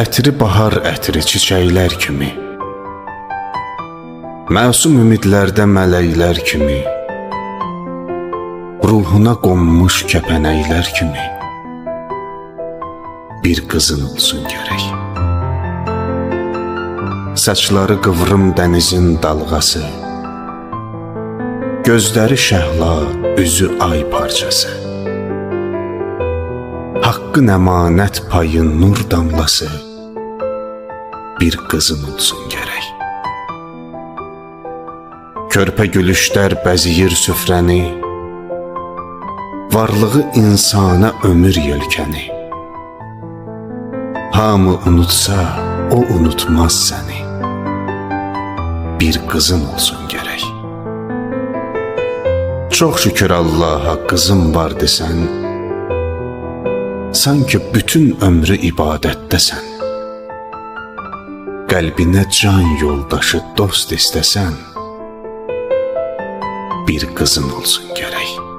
ətri bahar ətri çiçəklər kimi, məsum ümidlərdə mələklər kimi, ruhuna qonmuş kəpənəklər kimi bir qızın olsun gərək. Saçları qıvrım dənizin dalğası, gözləri şəhla, üzü ay parçası, haqqın əmanət payı nur damlası bir qızın olsun gərək. Körpə gülüşlər bəziyir süfrəni, varlığı insana ömür yelkəni. Hamı unutsa, o unutmaz səni, bir qızın olsun gərək. Çox şükür Allaha qızım var desən, sanki bütün ömrü ibadətdəsən. Qəlbinə can yoldaşı, dost istəsən, bir qızın olsun gərək.